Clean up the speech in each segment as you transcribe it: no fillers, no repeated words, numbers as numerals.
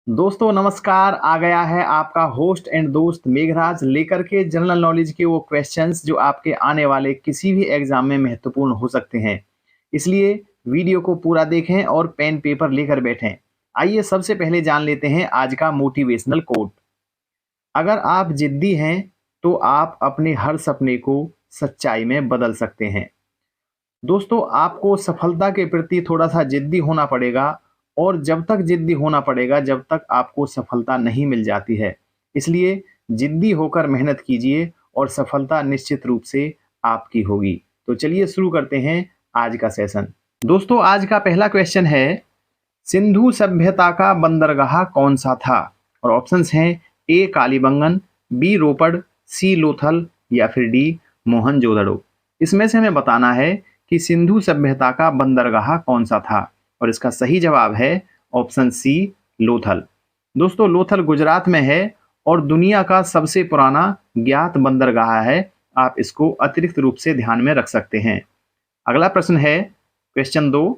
दोस्तों नमस्कार। आ गया है आपका होस्ट एंड दोस्त मेघराज लेकर के जनरल नॉलेज के वो क्वेश्चंस जो आपके आने वाले किसी भी एग्जाम में महत्वपूर्ण हो सकते हैं। इसलिए वीडियो को पूरा देखें और पेन पेपर लेकर बैठें। आइए सबसे पहले जान लेते हैं आज का मोटिवेशनल कोट। अगर आप जिद्दी हैं तो आप अपने हर सपने को सच्चाई में बदल सकते हैं। दोस्तों आपको सफलता के प्रति थोड़ा सा जिद्दी होना पड़ेगा और जब तक जिद्दी होना पड़ेगा जब तक आपको सफलता नहीं मिल जाती है। इसलिए जिद्दी होकर मेहनत कीजिए और सफलता निश्चित रूप से आपकी होगी। तो चलिए शुरू करते हैं आज का सेशन। दोस्तों आज का पहला क्वेश्चन है, सिंधु सभ्यता का बंदरगाह कौन सा था? और ऑप्शंस हैं ए कालीबंगन, बी रोपड़, सी लोथल या फिर डी मोहनजोदड़ो। इसमें से हमें बताना है कि सिंधु सभ्यता का बंदरगाह कौन सा था और इसका सही जवाब है ऑप्शन सी लोथल। दोस्तों लोथल गुजरात में है और दुनिया का सबसे पुराना ज्ञात बंदरगाह है। आप इसको अतिरिक्त रूप से ध्यान में रख सकते हैं। अगला प्रश्न है क्वेश्चन 2,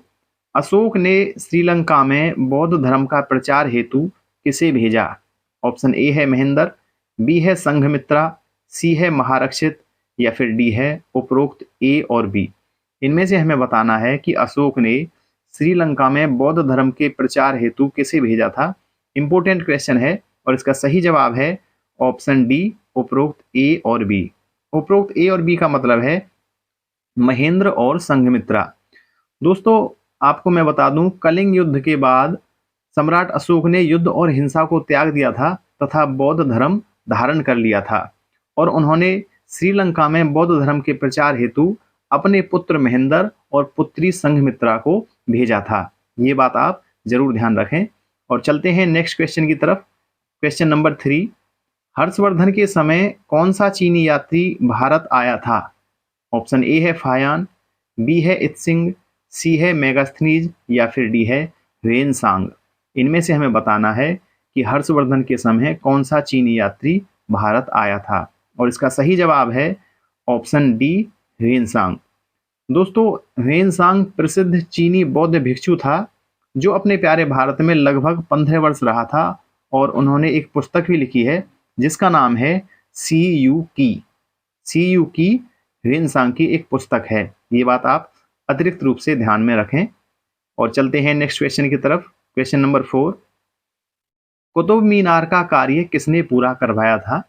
अशोक ने श्रीलंका में बौद्ध धर्म का प्रचार हेतु किसे भेजा? ऑप्शन ए है महेंद्र, बी है संघमित्रा, सी है महारक्षित या फिर डी है उपरोक्त ए और बी। इनमें से हमें बताना है कि अशोक ने श्रीलंका में बौद्ध धर्म के प्रचार हेतु किसे भेजा था। इंपॉर्टेंट क्वेश्चन है और इसका सही जवाब है ऑप्शन डी उपरोक्त ए और बी। उपरोक्त ए और बी का मतलब है महेंद्र और संघमित्रा। दोस्तों आपको मैं बता दूं, कलिंग युद्ध के बाद सम्राट अशोक ने युद्ध और हिंसा को त्याग दिया था तथा बौद्ध धर्म धारण कर लिया था और उन्होंने श्रीलंका में बौद्ध धर्म के प्रचार हेतु अपने पुत्र महेंद्र और पुत्री संघमित्रा को भेजा था। ये बात आप जरूर ध्यान रखें। और चलते हैं नेक्स्ट क्वेश्चन की तरफ। क्वेश्चन नंबर 3, हर्षवर्धन के समय कौन सा चीनी यात्री भारत आया था? ऑप्शन ए है फायान, बी है इत्सिंग, सी है मेगास्थनीज या फिर डी है वेनसांग। इनमें से हमें बताना है कि हर्षवर्धन के समय कौन सा चीनी यात्री भारत आया था और इसका सही जवाब है ऑप्शन डी वेनसांग। दोस्तों वेनसांग प्रसिद्ध चीनी बौद्ध भिक्षु था जो अपने प्यारे भारत में लगभग 15 वर्ष रहा था और उन्होंने एक पुस्तक भी लिखी है जिसका नाम है सी यू की वेनसांग की एक पुस्तक है। ये बात आप अतिरिक्त रूप से ध्यान में रखें। और चलते हैं नेक्स्ट क्वेश्चन की तरफ। क्वेश्चन नंबर 4, कुतुब मीनार का कार्य किसने पूरा करवाया था?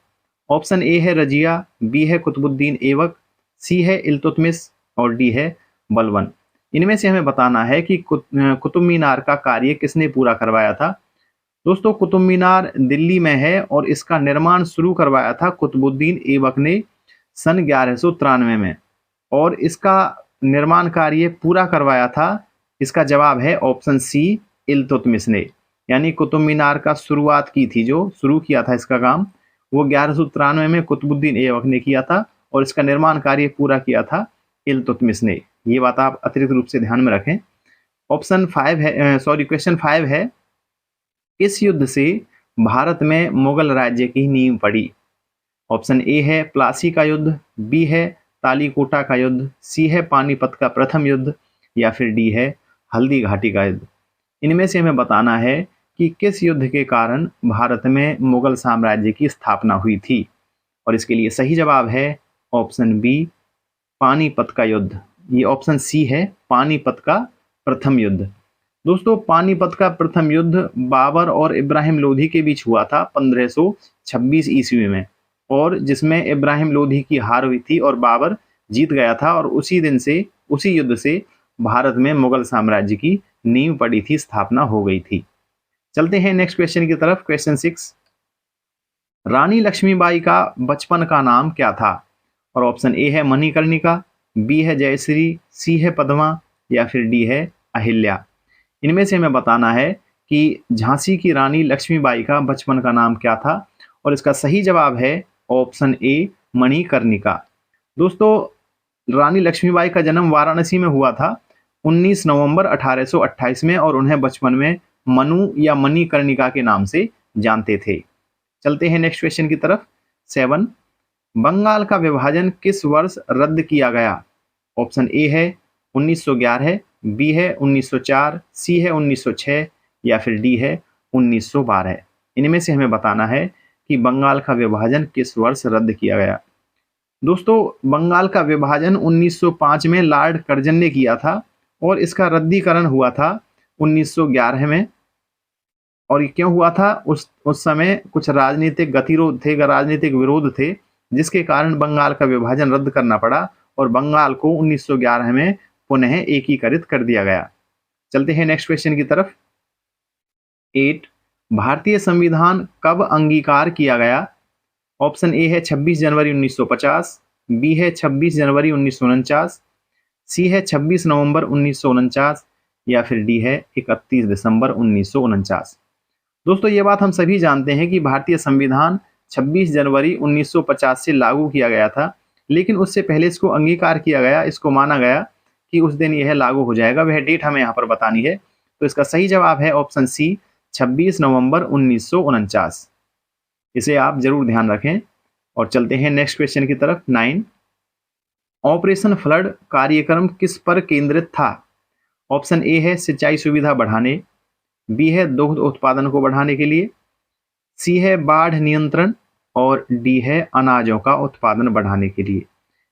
ऑप्शन ए है रजिया, बी है कुतुबुद्दीन ऐबक, सी है इल्तुतमिश और डी है बलबन। इनमें से हमें बताना है कि कुतुब मीनार का कार्य किसने पूरा करवाया था। दोस्तों कुतुब मीनार दिल्ली में है और इसका निर्माण शुरू करवाया था कुतुबुद्दीन ऐबक ने सन 1193 में और इसका निर्माण कार्य पूरा करवाया था। इसका जवाब है ऑप्शन सी इल्तुतमिश ने। यानी कुतुब मीनार का शुरुआत की थी, जो शुरू किया था इसका काम, वो 1193 में कुतुबुद्दीन ऐबक ने किया था और इसका निर्माण कार्य पूरा किया था इल्तुतमिश ने। ये बात आप अतिरिक्त रूप से ध्यान में रखें। ऑप्शन 5 है क्वेश्चन 5 है, इस युद्ध से भारत में मुगल राज्य की नींव पड़ी। ऑप्शन ए है प्लासी का युद्ध, बी है तालीकोटा का युद्ध, सी है पानीपत का प्रथम युद्ध या फिर डी है हल्दी घाटी का युद्ध। इनमें से हमें बताना है कि किस युद्ध के कारण भारत में मुगल साम्राज्य की स्थापना हुई थी और इसके लिए सही जवाब है ऑप्शन बी पानीपत का युद्ध। ये ऑप्शन सी है पानीपत का प्रथम युद्ध। दोस्तों पानीपत का प्रथम युद्ध बाबर और इब्राहिम लोधी के बीच हुआ था 1526 ईस्वी में और जिसमें इब्राहिम लोधी की हार हुई थी और बाबर जीत गया था और उसी युद्ध से भारत में मुगल साम्राज्य की नींव पड़ी थी, स्थापना हो गई थी। चलते हैं नेक्स्ट क्वेश्चन की तरफ। क्वेश्चन 6, रानी लक्ष्मीबाई का बचपन का नाम क्या था? और ऑप्शन ए है मणिकर्णिका, बी है जयश्री, सी है पद्मा या फिर डी है अहिल्या। इनमें से हमें बताना है कि झांसी की रानी लक्ष्मीबाई का बचपन का नाम क्या था और इसका सही जवाब है ऑप्शन ए मणिकर्णिका। दोस्तों रानी लक्ष्मीबाई का जन्म वाराणसी में हुआ था 19 नवंबर 1828 में और उन्हें बचपन में मनु या मणिकर्णिका के नाम से जानते थे। चलते हैं नेक्स्ट क्वेश्चन की तरफ। 7, बंगाल का विभाजन किस वर्ष रद्द किया गया? ऑप्शन ए है 1911, बी है 1904, सी है 1906 या फिर डी है 1912। इनमें से हमें बताना है कि बंगाल का विभाजन किस वर्ष रद्द किया गया। दोस्तों, बंगाल का विभाजन 1905 में लॉर्ड कर्जन ने किया था और इसका रद्दीकरण हुआ था 1911 में। और ये क्यों हुआ था? उस समय कुछ राजनीतिक गतिरोध थे, राजनीतिक विरोध थे, जिसके कारण बंगाल का विभाजन रद्द करना पड़ा और बंगाल को 1911 में पुनः एकीकृत कर दिया गया। चलते हैं नेक्स्ट क्वेश्चन की तरफ। 8, भारतीय संविधान कब अंगीकार किया गया? ऑप्शन ए है 26 जनवरी 1950, बी है 26 जनवरी 1949, सी है 26 नवंबर 1949 या फिर डी है 31 दिसंबर 1949। दोस्तों, ये बात हम सभी जानते हैं कि भारतीय संविधान 26 जनवरी 1950 से लागू किया गया था, लेकिन उससे पहले इसको अंगीकार किया गया, इसको माना गया कि उस दिन यह लागू हो जाएगा। वह डेट हमें यहाँ पर बतानी है। तो इसका सही जवाब है ऑप्शन सी, 26 नवंबर 1949। इसे आप जरूर ध्यान रखें। और चलते हैं नेक्स्ट क्वेश्चन की तरफ। 9, ऑपरेशन फ्लड कार्यक्रम किस पर केंद्रित था? ऑप्शन ए है सिंचाई सुविधा बढ़ाने, बी है दुग्ध उत्पादन को बढ़ाने के लिए, सी है बाढ़ नियंत्रण और डी है अनाजों का उत्पादन बढ़ाने के लिए।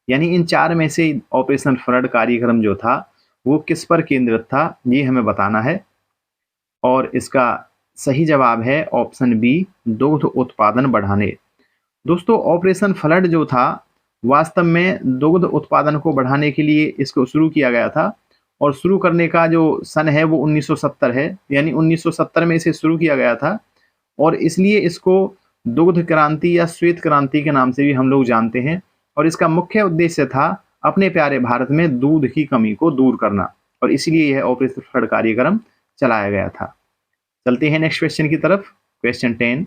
यानी इन चार में से ऑपरेशन फ्लड कार्यक्रम जो था वो किस पर केंद्रित था, ये हमें बताना है। और इसका सही जवाब है ऑप्शन बी, दुग्ध उत्पादन बढ़ाने। दोस्तों, ऑपरेशन फ्लड जो था वास्तव में दुग्ध उत्पादन को बढ़ाने के लिए इसको शुरू किया गया था और शुरू करने का जो सन है वो 1970 है। यानी 1970 में इसे शुरू किया गया था और इसलिए इसको दुग्ध क्रांति या श्वेत क्रांति के नाम से भी हम लोग जानते हैं। और इसका मुख्य उद्देश्य था अपने प्यारे भारत में दूध की कमी को दूर करना और इसलिए यह ऑपरेशन फ्लड कार्यक्रम चलाया गया था। चलते हैं नेक्स्ट क्वेश्चन की तरफ। क्वेश्चन 10,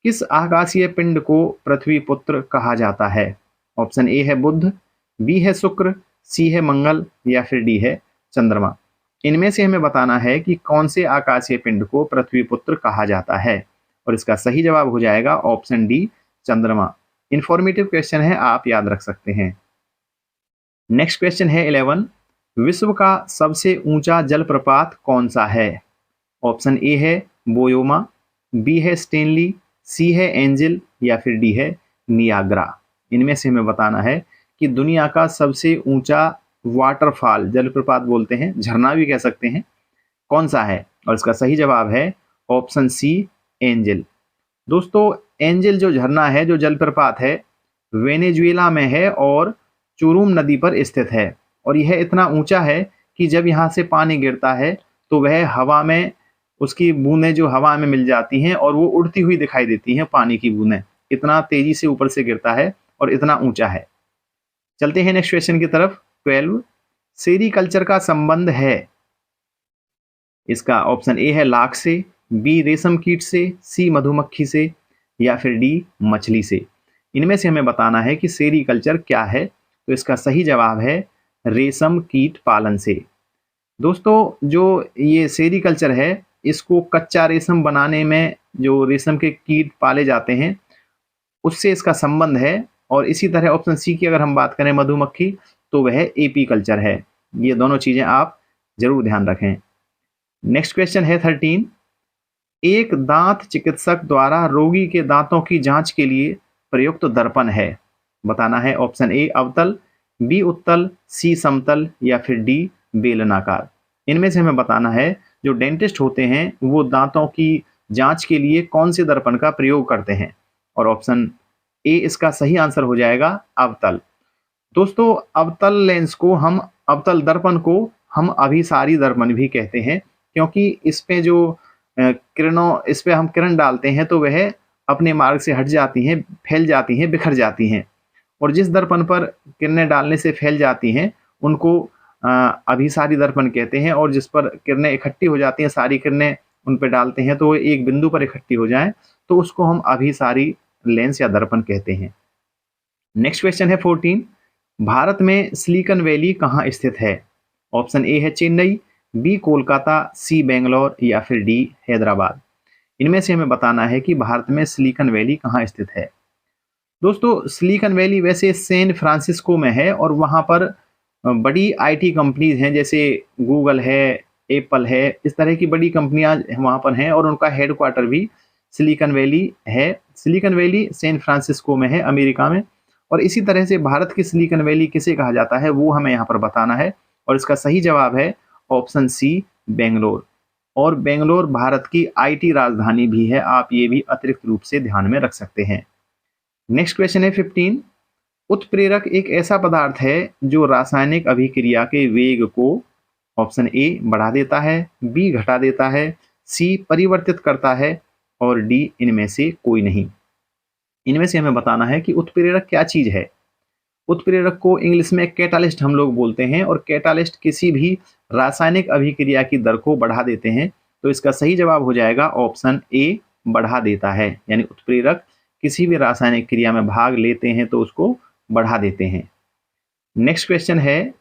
किस आकाशीय पिंड को पृथ्वी पुत्र कहा जाता है? ऑप्शन ए है बुध, बी है शुक्र, सी है मंगल या फिर डी है चंद्रमा। इनमें से हमें बताना है कि कौन से आकाशीय पिंड को पृथ्वी पुत्र कहा जाता है और इसका सही जवाब हो जाएगा ऑप्शन डी, चंद्रमा। इंफॉर्मेटिव क्वेश्चन है, आप याद रख सकते हैं। नेक्स्ट क्वेश्चन है 11, विश्व का सबसे ऊंचा जलप्रपात कौन सा है? ऑप्शन ए है बोयोमा, बी है स्टेनली, सी है एंजल या फिर डी है नियाग्रा। इनमें से हमें बताना है कि दुनिया का सबसे ऊंचा वाटरफॉल, जलप्रपात बोलते हैं, झरना भी कह सकते हैं, कौन सा है? और इसका सही जवाब है ऑप्शन सी, एंजल। दोस्तों, एंजल जो झरना है, जो जलप्रपात है, वेनेजुएला में है और चुरुम नदी पर स्थित है। और यह इतना ऊंचा है कि जब यहाँ से पानी गिरता है तो वह हवा में, उसकी बूंदें जो हवा में मिल जाती हैं और वो उड़ती हुई दिखाई देती हैं। पानी की बूंदें इतना तेजी से ऊपर से गिरता है और इतना ऊंचा है। चलते हैं नेक्स्ट क्वेश्चन की तरफ। 12, सेरीकल्चर का संबंध है? इसका ऑप्शन ए है लाख से, बी रेशम कीट से, सी मधुमक्खी से या फिर डी मछली से। इनमें से हमें बताना है कि सेरीकल्चर क्या है। तो इसका सही जवाब है रेशम कीट पालन से। दोस्तों, जो ये सेरीकल्चर है, इसको कच्चा रेशम बनाने में जो रेशम के कीट पाले जाते हैं उससे इसका संबंध है। और इसी तरह ऑप्शन सी की अगर हम बात करें मधुमक्खी, तो वह एपी कल्चर है। ये दोनों चीजें आप जरूर ध्यान रखें। नेक्स्ट क्वेश्चन है 13, एक दांत चिकित्सक द्वारा रोगी के दांतों की जांच के लिए प्रयुक्त दर्पण है। बताना है ऑप्शन ए अवतल, बी उत्तल, सी समतल या फिर डी बेलनाकार। इनमें से हमें बताना है जो डेंटिस्ट होते हैं वो दांतों की जांच के लिए कौन से दर्पण का प्रयोग करते हैं। और ऑप्शन ए इसका सही आंसर हो जाएगा अवतल। दोस्तों, अवतल लेंस को हम, अवतल दर्पण को हम अभिसारी दर्पण भी कहते हैं, क्योंकि इस पे जो इस पे हम किरण डालते हैं तो वह अपने मार्ग से हट जाती हैं, फैल जाती हैं, बिखर जाती हैं। और जिस दर्पण पर किरणें डालने से फैल जाती हैं उनको अभिसारी दर्पण कहते हैं। और जिस पर किरणें इकट्ठी हो जाती हैं, सारी किरणें उन पर डालते हैं तो वो एक बिंदु पर इकट्ठी हो जाएं, तो उसको हम अभिसारी लेंस या दर्पण कहते हैं। नेक्स्ट क्वेश्चन है 14, भारत में सिलिकॉन वैली कहाँ स्थित है? ऑप्शन ए है चेन्नई, बी कोलकाता, सी बेंगलोर या फिर डी हैदराबाद। इनमें से हमें बताना है कि भारत में सिलिकॉन वैली कहाँ स्थित है। दोस्तों, सिलिकॉन वैली वैसे सैन फ्रांसिस्को में है और वहाँ पर बड़ी आईटी कंपनीज हैं, जैसे गूगल है, एप्पल है, इस तरह की बड़ी कंपनियां वहाँ पर हैं और उनका हेडक्वार्टर भी सिलिकॉन वैली है। सिलिकॉन वैली सैन फ्रांसिस्को में है, अमेरिका में। और इसी तरह से भारत की सिलिकॉन वैली किसे कहा जाता है वो हमें यहाँ पर बताना है, और इसका सही जवाब है ऑप्शन सी, बेंगलोर। और बेंगलोर भारत की आईटी राजधानी भी है, आप ये भी अतिरिक्त रूप से ध्यान में रख सकते हैं। नेक्स्ट क्वेश्चन है 15। उत्प्रेरक एक ऐसा पदार्थ है जो रासायनिक अभिक्रिया के वेग को ऑप्शन ए बढ़ा देता है, बी घटा देता है, सी परिवर्तित करता है, और डी इनमें से कोई नहीं। इनमें से हमें बताना है कि उत्प्रेरक क्या चीज है। उत्प्रेरक को इंग्लिश में कैटालिस्ट हम लोग बोलते हैं, और कैटालिस्ट किसी भी रासायनिक अभिक्रिया की दर को बढ़ा देते हैं। तो इसका सही जवाब हो जाएगा ऑप्शन ए, बढ़ा देता है। यानी उत्प्रेरक किसी भी रासायनिक क्रिया में भाग लेते हैं तो उसको बढ़ा देते हैं। नेक्स्ट क्वेश्चन है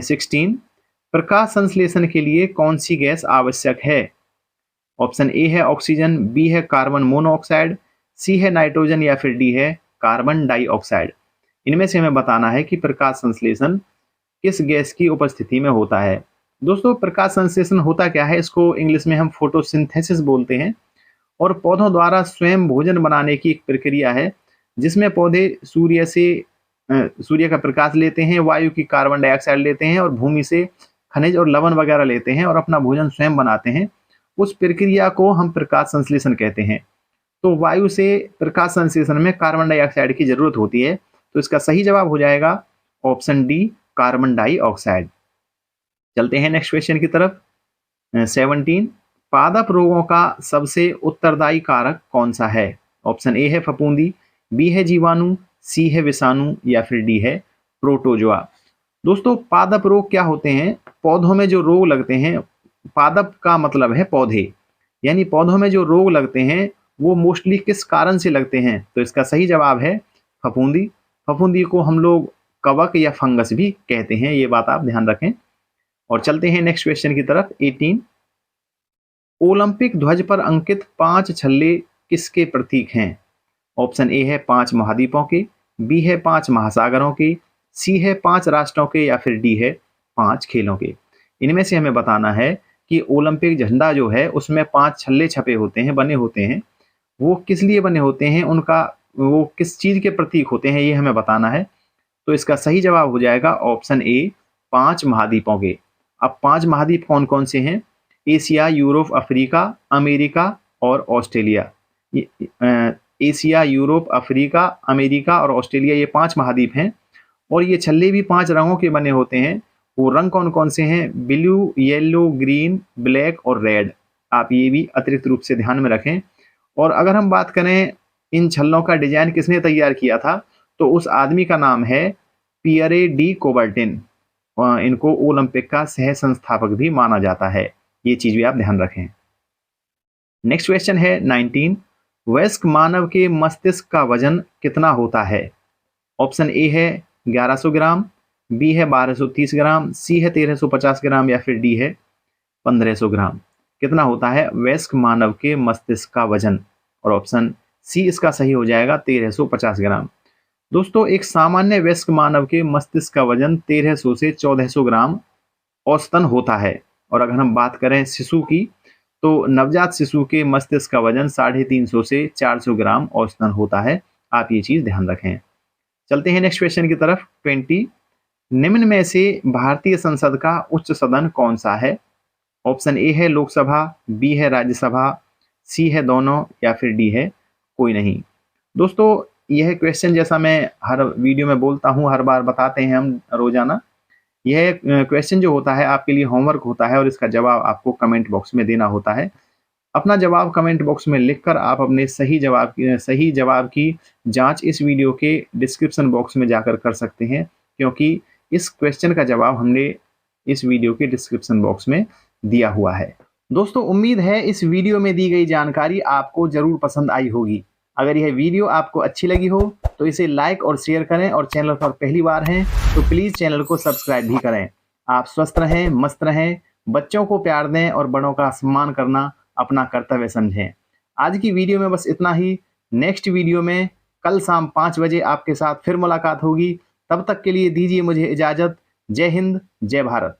16। प्रकाश संश्लेषण के लिए कौन सी गैस आवश्यक है? ऑप्शन ए है ऑक्सीजन, बी है कार्बन मोनोऑक्साइड, सी है नाइट्रोजन, या फिर डी है कार्बन डाइऑक्साइड। इनमें से हमें बताना है कि प्रकाश संश्लेषण किस गैस की उपस्थिति में होता है। दोस्तों, प्रकाश संश्लेषण होता क्या है, इसको इंग्लिश में हम फोटोसिंथेसिस बोलते हैं, और पौधों द्वारा स्वयं भोजन बनाने की एक प्रक्रिया है जिसमें पौधे सूर्य का प्रकाश लेते हैं, वायु की कार्बन डाइऑक्साइड लेते हैं, और भूमि से खनिज और लवण वगैरह लेते हैं और अपना भोजन स्वयं बनाते हैं। उस प्रक्रिया को हम प्रकाश संश्लेषण कहते हैं। तो वायु से प्रकाश संश्लेषण में कार्बन डाइऑक्साइड की जरूरत होती है, तो इसका सही जवाब हो जाएगा ऑप्शन डी, कार्बन डाइऑक्साइड। चलते हैं नेक्स्ट क्वेश्चन की तरफ। 17। पादप रोगों का सबसे उत्तरदायी कारक कौन सा है? ऑप्शन ए है फफूंदी, बी है जीवाणु, सी है विषाणु, या फिर डी है प्रोटोजोआ। दोस्तों, पादप रोग क्या होते हैं? पौधों में जो रोग लगते हैं, पादप का मतलब है पौधे, यानी पौधों में जो रोग लगते हैं वो मोस्टली किस कारण से लगते हैं? तो इसका सही जवाब है फफूंदी। फफूंदी को हम लोग कवक या फंगस भी कहते हैं, ये बात आप ध्यान रखें। और चलते हैं नेक्स्ट क्वेश्चन की तरफ। 18। ओलंपिक ध्वज पर अंकित 5 छल्ले किसके प्रतीक हैं? ऑप्शन ए है 5 महाद्वीपों के, बी है 5 महासागरों के, सी है 5 राष्ट्रों के, या फिर डी है 5 खेलों के। इनमें से हमें बताना है कि ओलंपिक झंडा जो है उसमें 5 छल्ले छपे होते हैं, बने होते हैं, वो किस लिए बने होते हैं, उनका वो किस चीज के प्रतीक होते हैं, ये हमें बताना है। तो इसका सही जवाब हो जाएगा ऑप्शन ए, 5 महाद्वीपों के। अब 5 महाद्वीप कौन कौन से हैं? एशिया, यूरोप, अफ्रीका, अमेरिका और Australia. Asia, Europe, Africa, America और ऑस्ट्रेलिया, ये 5 महाद्वीप हैं। और ये छल्ले भी 5 रंगों के बने होते हैं। वो रंग कौन कौन से हैं? ब्लू, येलो, ग्रीन, ब्लैक और रेड। आप ये भी अतिरिक्त रूप से ध्यान में रखें। और अगर हम बात करें इन छल्लों का डिजाइन किसने तैयार किया था, तो उस आदमी का नाम है पियरे डी कोबर्टिन। इनको ओलंपिक का सह संस्थापक भी माना जाता है, ये चीज भी आप ध्यान रखें। नेक्स्ट क्वेश्चन है 19। वयस्क मानव के मस्तिष्क का वजन कितना होता है? ऑप्शन ए है 1100 ग्राम, बी है 1230 ग्राम, सी है 1350 ग्राम, या फिर डी है 1500 ग्राम। कितना होता है वयस्क मानव के मस्तिष्क का वजन? और ऑप्शन सी इसका सही हो जाएगा 1350 ग्राम। दोस्तों, एक सामान्य वयस्क मानव के मस्तिष्क का वजन 1300 से 1400 ग्राम औसतन होता है। और अगर हम बात करें शिशु की, तो नवजात शिशु के मस्तिष्क का वजन 350 से 400 ग्राम औसतन होता है। आप ये चीज ध्यान रखें। चलते हैं नेक्स्ट क्वेश्चन की तरफ। 20। निम्न में से भारतीय संसद का उच्च सदन कौन सा है? ऑप्शन ए है लोकसभा, बी है राज्यसभा, सी है दोनों, या फिर डी है कोई नहीं। दोस्तों, यह क्वेश्चन जैसा मैं हर वीडियो में बोलता हूँ, हर बार बताते हैं हम रोजाना, यह क्वेश्चन जो होता है आपके लिए होमवर्क होता है और इसका जवाब आपको कमेंट बॉक्स में देना होता है। अपना जवाब कमेंट बॉक्स में लिखकर आप अपने सही जवाब की जांच इस वीडियो के डिस्क्रिप्शन बॉक्स में जाकर कर सकते हैं, क्योंकि इस क्वेश्चन का जवाब हमने इस वीडियो के डिस्क्रिप्शन बॉक्स में दिया हुआ है। दोस्तों, उम्मीद है इस वीडियो में दी गई जानकारी आपको जरूर पसंद आई होगी। अगर यह वीडियो आपको अच्छी लगी हो तो इसे लाइक और शेयर करें, और चैनल पर पहली बार हैं तो प्लीज़ चैनल को सब्सक्राइब भी करें। आप स्वस्थ रहें, मस्त रहें, बच्चों को प्यार दें और बड़ों का सम्मान करना अपना कर्तव्य समझें। आज की वीडियो में बस इतना ही। नेक्स्ट वीडियो में कल शाम 5 बजे आपके साथ फिर मुलाकात होगी। तब तक के लिए दीजिए मुझे इजाज़त। जय हिंद, जय भारत।